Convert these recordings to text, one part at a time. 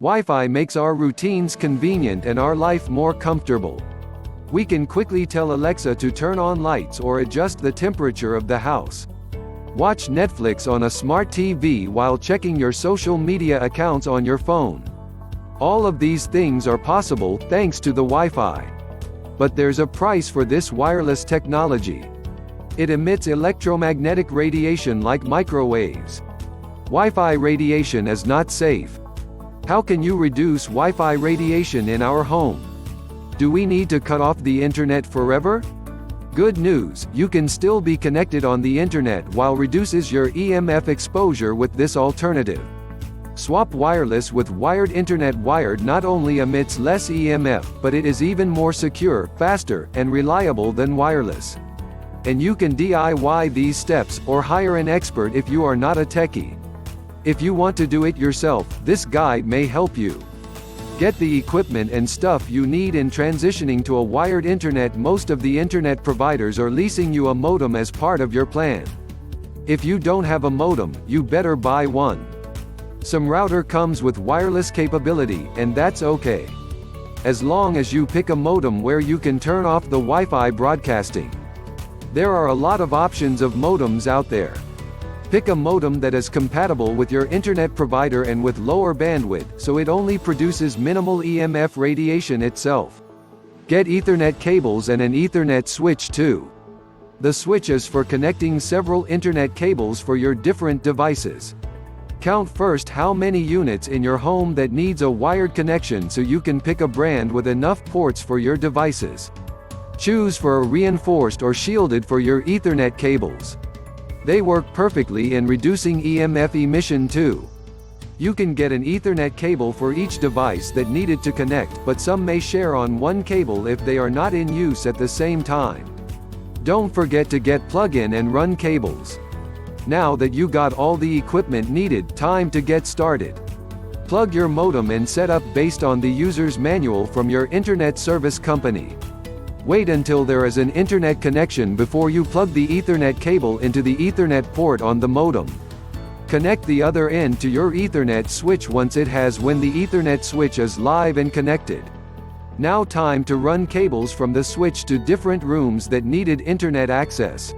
Wi-Fi makes our routines convenient and our life more comfortable. We can quickly tell Alexa to turn on lights or adjust the temperature of the house. Watch Netflix on a smart TV while checking your social media accounts on your phone. All of these things are possible thanks to the Wi-Fi. But there's a price for this wireless technology. It emits electromagnetic radiation like microwaves. Wi-Fi radiation is not safe. How can you reduce Wi-Fi radiation in our home? Do we need to cut off the internet forever? Good news, you can still be connected on the internet while reduces your EMF exposure with this alternative. Swap wireless with wired internet. Wired not only emits less EMF, but it is even more secure, faster, and reliable than wireless. And you can DIY these steps, or hire an expert if you are not a techie. If you want to do it yourself, this guide may help you. Get the equipment and stuff you need in transitioning to a wired internet. Most of the internet providers are leasing you a modem as part of your plan. If you don't have a modem, you better buy one. Some router comes with wireless capability, and that's okay. As long as you pick a modem where you can turn off the Wi-Fi broadcasting. There are a lot of options of modems out there. Pick a modem that is compatible with your internet provider and with lower bandwidth, so it only produces minimal EMF radiation itself. Get Ethernet cables and an Ethernet switch too. The switch is for connecting several internet cables for your different devices. Count first how many units in your home that needs a wired connection so you can pick a brand with enough ports for your devices. Choose for a reinforced or shielded for your Ethernet cables. They work perfectly in reducing EMF emission too. You can get an Ethernet cable for each device that needed to connect, but some may share on one cable if they are not in use at the same time. Don't forget to get plug-in and run cables. Now that you got all the equipment needed, time to get started. Plug your modem and set up based on the user's manual from your internet service company. Wait until there is an internet connection before you plug the Ethernet cable into the Ethernet port on the modem. Connect the other end to your Ethernet switch once it has when the Ethernet switch is live and connected. Now time to run cables from the switch to different rooms that needed internet access.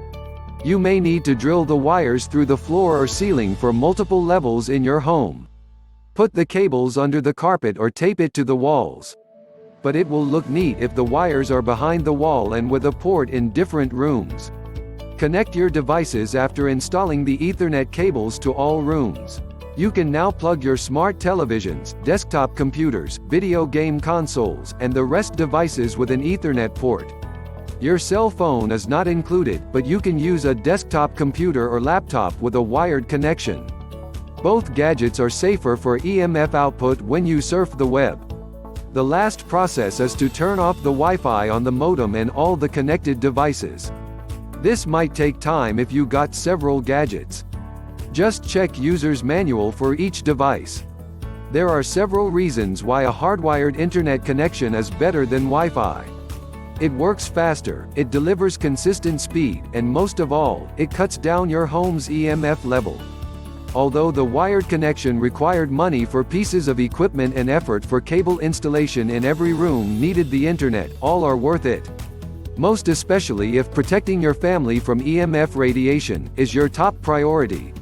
You may need to drill the wires through the floor or ceiling for multiple levels in your home. Put the cables under the carpet or tape it to the walls. But it will look neat if the wires are behind the wall and with a port in different rooms. Connect your devices after installing the Ethernet cables to all rooms. You can now plug your smart televisions, desktop computers, video game consoles, and the rest devices with an Ethernet port. Your cell phone is not included, but you can use a desktop computer or laptop with a wired connection. Both gadgets are safer for EMF output when you surf the web. The last process is to turn off the Wi-Fi on the modem and all the connected devices. This might take time if you got several gadgets. Just check user's manual for each device. There are several reasons why a hardwired internet connection is better than Wi-Fi. It works faster, it delivers consistent speed, and most of all, it cuts down your home's EMF level. Although the wired connection required money for pieces of equipment and effort for cable installation in every room needed the internet, all are worth it. Most especially if protecting your family from EMF radiation is your top priority.